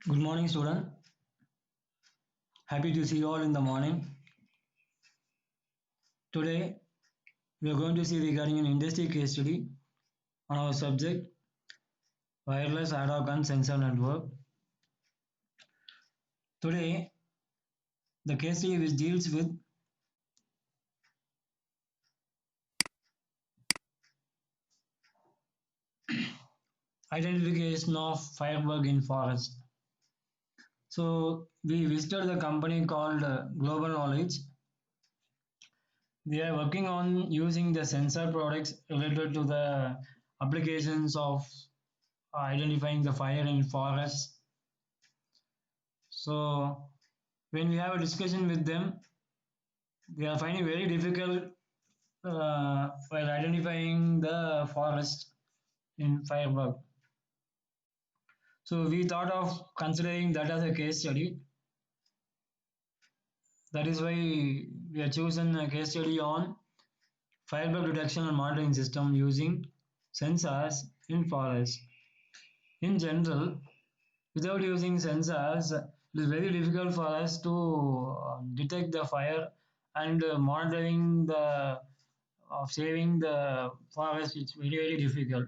Good morning, student. Happy to see you all in the morning. Today, we are going to see regarding an industry case study on our subject wireless ad hoc and sensor network. Today, the case study which deals with identification of firebug in forest. So, we visited the company called Global Knowledge. They are working on using the sensor products related to the applications of identifying the fire in forests. So, when we have a discussion with them, they are finding very difficult while identifying the forest in Firebug. So we thought of considering that as a case study. That is why we have chosen a case study on Firebug detection and monitoring system using sensors in forest. In general, without using sensors, it is very difficult for us to detect the fire and monitoring the of saving the forest. It's very difficult.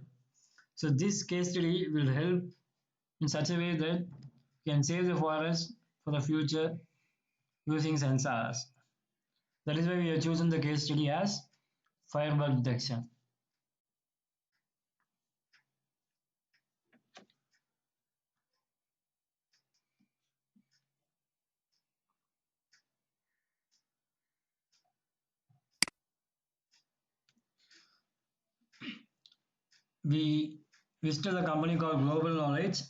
So this case study will help in such a way that you can save the forest for the future using sensors. That is why we have chosen the case study as firebug detection. We visited a company called Global Knowledge.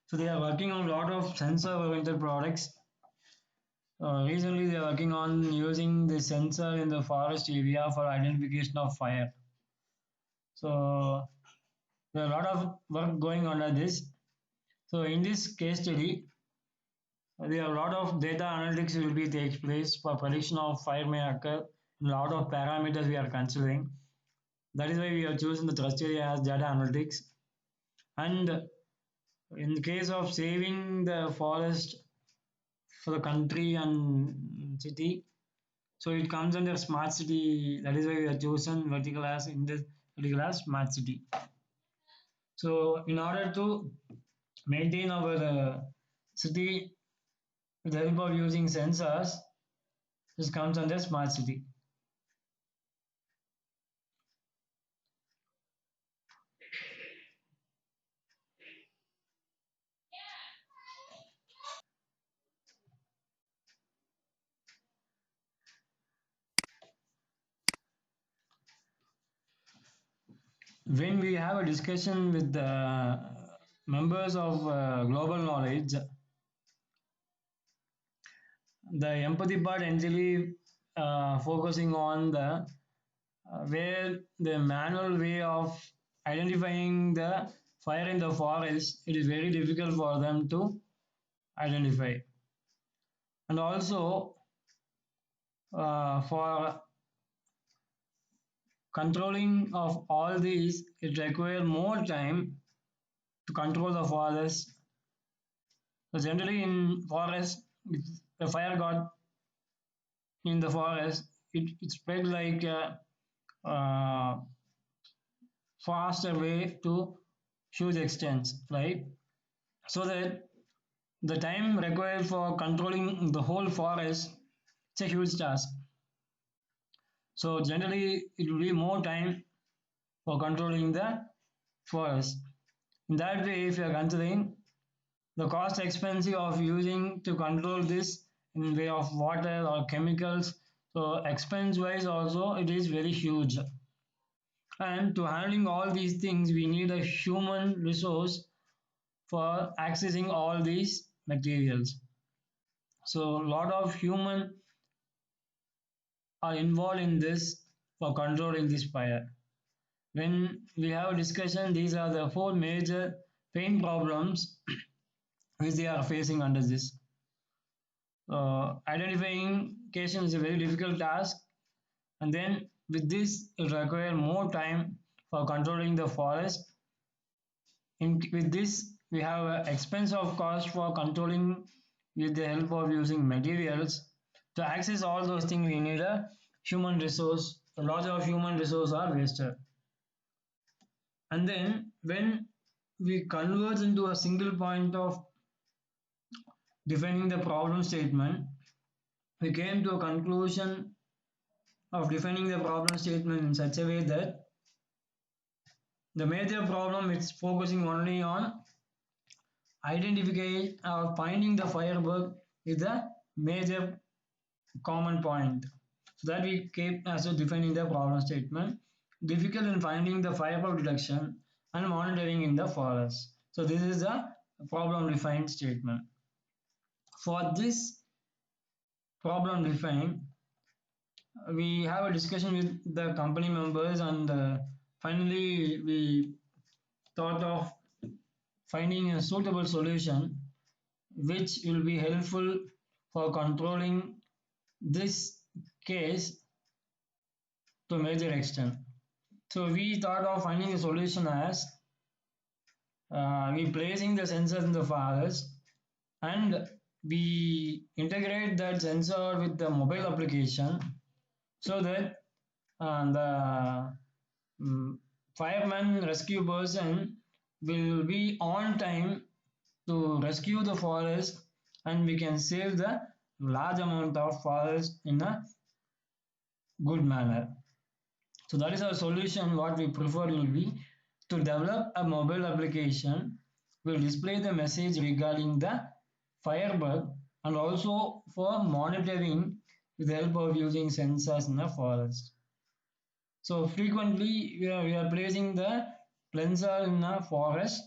So they are working on a lot of sensor-oriented products. Recently, they are working on using the sensor in the forest area for identification of fire. So there are a lot of work going on at this. So in this case study, there are a lot of data analytics will be takes place for prediction of fire may occur. A lot of parameters we are considering. That is why we have chosen the trust area as data analytics. And in the case of saving the forest for the country and city, so it comes under smart city. That is why we have chosen vertical as in this vertical as smart city. So in order to maintain our city with the help of using sensors, this comes under smart city. When we have a discussion with the members of global knowledge, the empathy part actually focusing on the where the manual way of identifying the fire in the forest, it is very difficult for them to identify. And also for controlling of all these, it requires more time to control the forest. So generally in forest, if the fire got in the forest, it spread like a faster way to huge extents, right? So that the time required for controlling the whole forest, it's a huge task. So generally, it will be more time for controlling the forest. In that way, if you are considering the cost expensive of using to control this in way of water or chemicals, so expense wise also it is very huge. And to handling all these things, we need a human resource for accessing all these materials. So a lot of human are involved in this for controlling this fire. When we have a discussion, these are the four major pain problems which they are facing under this. Identifying location is a very difficult task, and then with this, it require more time for controlling the forest. With this, we have an expense of cost for controlling with the help of using materials. To access all those things, we need a human resource. A lot of human resource are wasted. And then when we converge into a single point of defining the problem statement, we came to a conclusion of defining the problem statement in such a way that the major problem is focusing only on identifying or finding the firebug is the major common point. So that we keep as a defining the problem statement. Difficult in finding the firebug detection and monitoring in the forest. So this is a problem defined statement. For this problem defined, we have a discussion with the company members and finally we thought of finding a suitable solution which will be helpful for controlling this case to a major extent. So we thought of finding a solution as we placing the sensors in the forest and we integrate that sensor with the mobile application so that the fireman rescue person will be on time to rescue the forest and we can save the large amount of forest in a good manner. So that is our solution. What we prefer will be to develop a mobile application will display the message regarding the firebug and also for monitoring with the help of using sensors in the forest. So frequently we are placing the sensor in the forest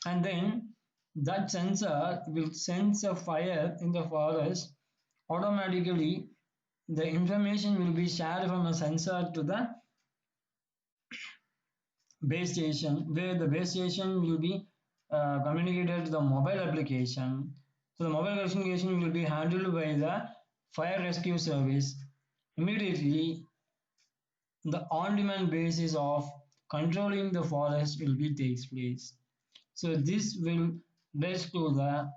and then that sensor will sense a fire in the forest. Automatically the information will be shared from a sensor to the base station where the base station will be communicated to the mobile application. So the mobile application will be handled by the fire rescue service. Immediately the on-demand basis of controlling the forest will be takes place. So this will lead to the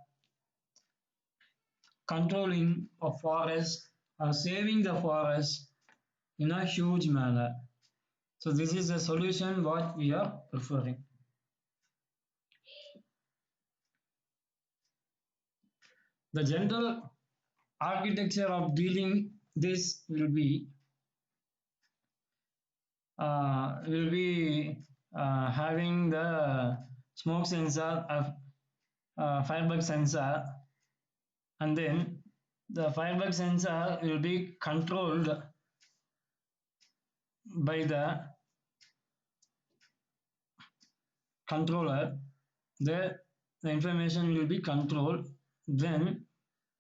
controlling of forest or saving the forest in a huge manner. So this is the solution what we are preferring. The general architecture of dealing this will be having the smoke sensor, firebug sensor, and then the firebug sensor will be controlled by the controller. The information will be controlled. Then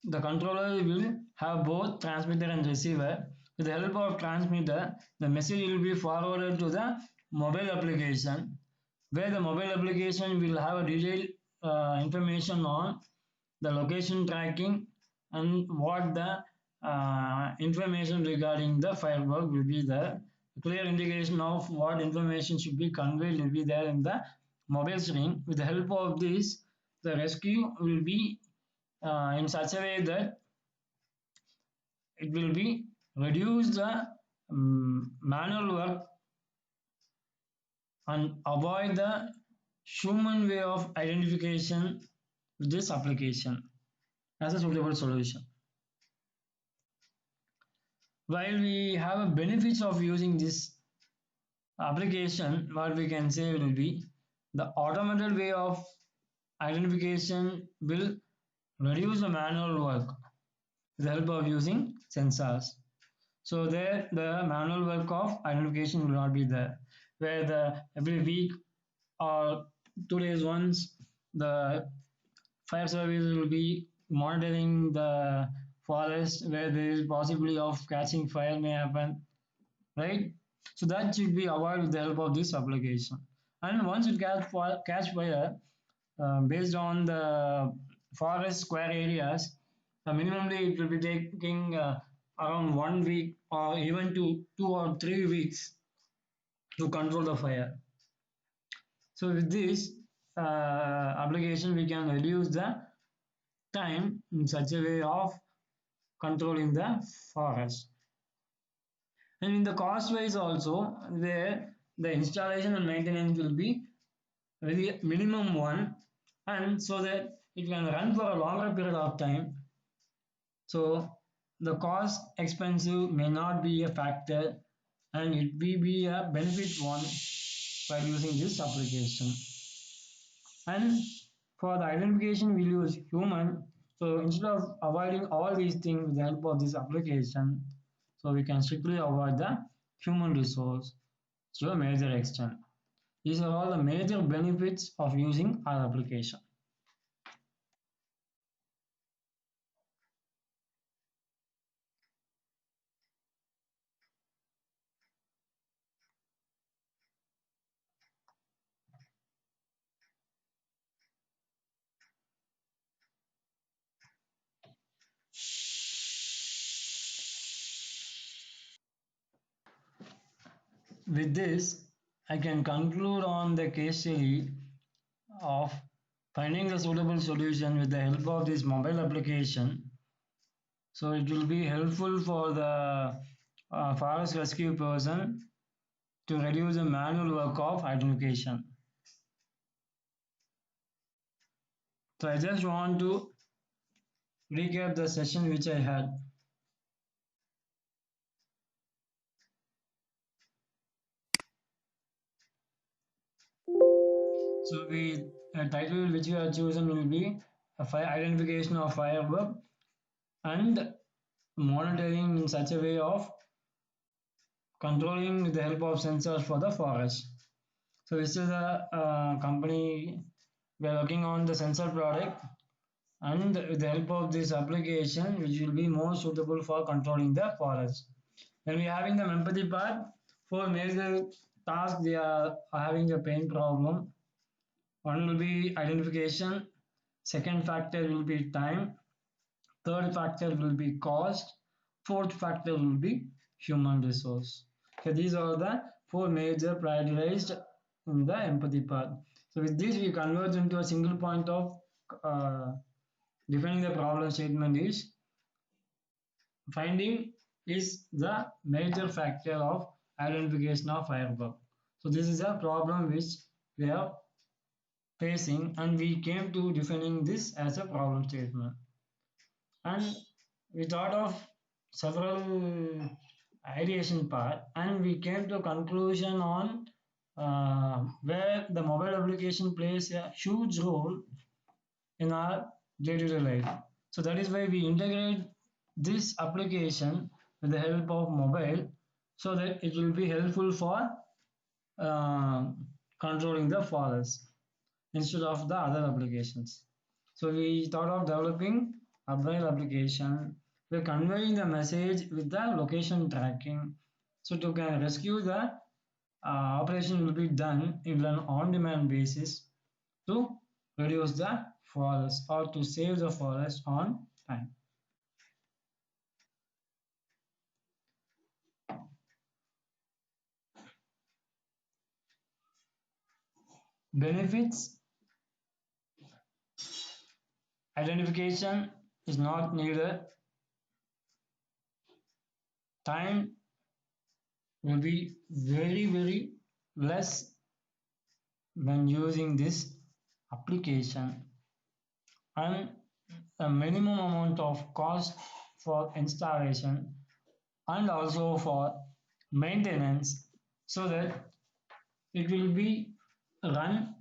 the controller will have both transmitter and receiver. With the help of transmitter, the message will be forwarded to the mobile application, where the mobile application will have a detailed information on the location tracking and what the information regarding the firebug will be there. Clear indication of what information should be conveyed will be there in the mobile screen. With the help of this, the rescue will be in such a way that it will be reduce the manual work and avoid the human way of identification with this application as a suitable solution. While we have benefits of using this application, what we can say will be the automated way of identification will reduce the manual work with the help of using sensors. So there the manual work of identification will not be there, where the every week or 2 days once the fire service will be monitoring the forest where there is possibility of catching fire may happen, right? So that should be avoided with the help of this application. And once it catch fire, based on the forest square areas, minimally it will be taking around 1 week or even 2 or 3 weeks to control the fire. So with this, application, we can reduce the time in such a way of controlling the forest. And in the cost wise also, where the installation and maintenance will be very minimum one, and so that it can run for a longer period of time. So the cost expensive may not be a factor, and it will be a benefit one by using this application. And for the identification, we use human. So instead of avoiding all these things with the help of this application, so we can strictly avoid the human resource to a major extent. These are all the major benefits of using our application. With this, I can conclude on the case study of finding a suitable solution with the help of this mobile application. So it will be helpful for the forest rescue person to reduce the manual work of identification. So I just want to recap the session which I had. So we a title which we have chosen will be a fire identification of firebug and monitoring in such a way of controlling with the help of sensors for the forest. So this is a company we are working on the sensor product, and with the help of this application which will be more suitable for controlling the forest. When we are having the empathy part, for major tasks they are having a pain problem. One will be identification, second factor will be time, third factor will be cost, fourth factor will be human resource. Okay, these are the four major prioritized in the empathy part. So with this we converge into a single point of uh, defining the problem statement is finding is the major factor of identification of firebug. So this is a problem which we are facing, and we came to defining this as a problem statement. And we thought of several ideation part, and we came to a conclusion on where the mobile application plays a huge role in our day-to-day life. So that is why we integrate this application with the help of mobile, so that it will be helpful for uh, controlling the forest instead of the other applications. So we thought of developing a mobile application. We're conveying the message with the location tracking. So to can rescue the operation will be done in an on-demand basis to reduce the forest or to save the forest on time. Benefits: identification is not needed. Time will be very less when using this application, and a minimum amount of cost for installation and also for maintenance, so that it will be run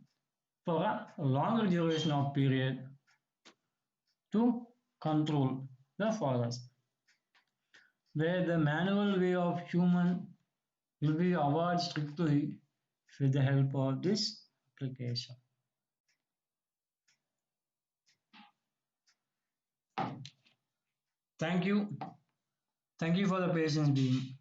for a longer duration of period to control the forest, where the manual way of human will be avoided strictly with the help of this application. Thank you. Thank you for the patience being.